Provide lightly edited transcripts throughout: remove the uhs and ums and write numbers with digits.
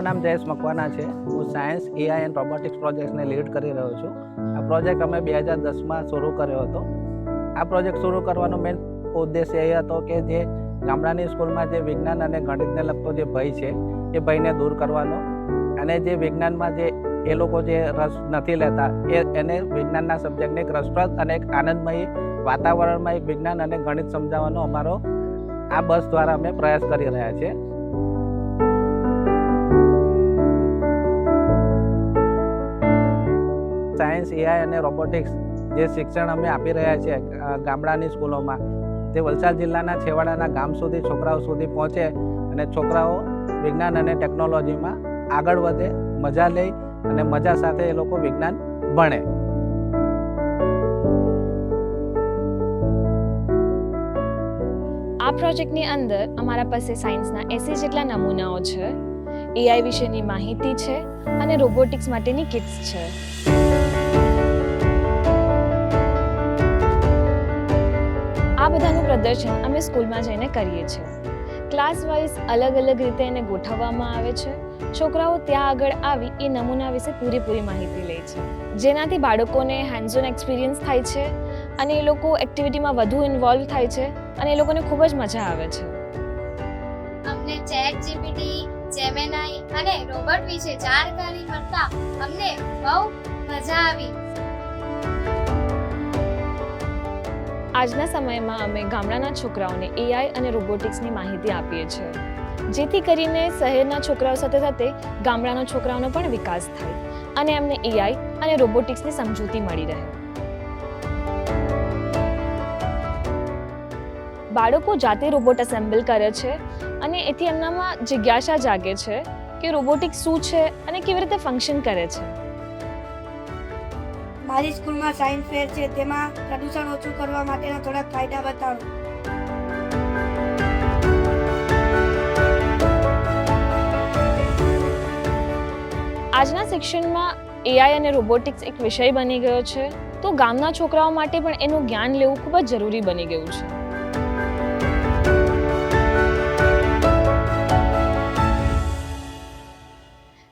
નામ જયેશ મકવાના છે। હું સાયન્સ એઆઈ એન્ડ રોબોટિક્સ પ્રોજેક્ટને લીડ કરી રહ્યો છું। આ પ્રોજેક્ટ અમે 2010માં શરૂ કર્યો હતો। આ પ્રોજેક્ટ શરૂ કરવાનો મેઇન ઉદ્દેશ્ય એ હતો કે જે ગામડાની સ્કૂલમાં જે વિજ્ઞાન અને ગણિતને લગતો જે ભય છે એ ભયને દૂર કરવાનો, અને જે વિજ્ઞાનમાં જે એ લોકો જે રસ નથી લેતા એને વિજ્ઞાનના સબ્જેક્ટને એક રસપ્રદ અને એક આનંદમય વાતાવરણમાં એક વિજ્ઞાન અને ગણિત સમજાવવાનો અમારો આ બસ દ્વારા અમે પ્રયાસ કરી રહ્યા છીએ। સાયન્સ એઆઈ અને રોબોટિક્સ જે શિક્ષણ અમે આપી રહ્યા છીએ ગામડાની સ્કૂલોમાં, તે વલસાડ જિલ્લાના છેવાડાના ગામ સુધી છોકરાઓ સુધી પહોંચે અને છોકરાઓ વિજ્ઞાન અને ટેકનોલોજીમાં આગળ વધે, મજા લે અને મજા સાથે એ લોકો વિજ્ઞાન ભણે। આ પ્રોજેક્ટની અંદર અમારા પાસે સાયન્સના 80 જેટલા નમૂનાઓ છે, એઆઈ વિશેની માહિતી છે અને રોબોટિક્સ માટેની કિટ્સ છે। આ બધાનું પ્રદર્શન અમે સ્કૂલમાં જઈને કરીએ છીએ। ક્લાસ વાઇઝ અલગ અલગ રીતે એને ગોઠવવામાં આવે છે। છોકરાઓ ત્યાં આગળ આવી એ નમૂના વિશે પૂરેપૂરી માહિતી લે છે, જેનાથી બાળકોને હેન્ડ્સ ઓન એક્સપિરિયન્સ થાય છે અને એ લોકો એક્ટિવિટીમાં વધુ ઇન્વોલ્વ થાય છે અને એ લોકોને ખૂબ જ મજા આવે છે। અમને ચેટ જીપીટી, જેમિનાઈ અને રોબોટ વિશે જાણકારી મળતા અમને બહુ મજા આવી। આજના સમયમાં અમે ગામડાના છોકરાઓને એઆઈ અને રોબોટિક્સની માહિતી આપીએ છીએ, જેથી કરીને શહેરના છોકરાઓ સાથે સાથે ગામડાના છોકરાઓનો પણ વિકાસ થાય અને એમને એઆઈ અને રોબોટિક્સની સમજૂતી મળી રહે। બાળકો જાતે રોબોટ એસેમ્બલ કરે છે અને એથી એમનામાં જિજ્ઞાસા જાગે છે કે રોબોટિક્સ શું છે અને કેવી રીતે ફંક્શન કરે છે। મારી સ્કૂલમાં સાયન્સ ફેર છે, તેમાં પ્રદૂષણ ઓછું કરવા માટેના થોડાક ફાયદા બતાવો। આજના શિક્ષણમાં એઆઈ અને રોબોટિક્સ એક વિષય બની ગયો છે, તો ગામના છોકરાઓ માટે પણ એનું જ્ઞાન લેવું ખૂબ જ જરૂરી બની ગયું છે।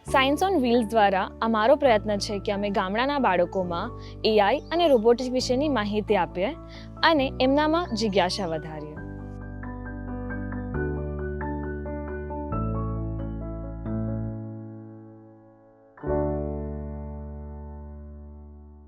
સાયન્સ ઓન વ્હીલ્સ દ્વારા અમારો પ્રયત્ન છે કે અમે ગામડાના બાળકોમાં એઆઈ અને રોબોટિક્સ વિશેની માહિતી આપીએ અને એમનામાં જિજ્ઞાસા વધારીએ।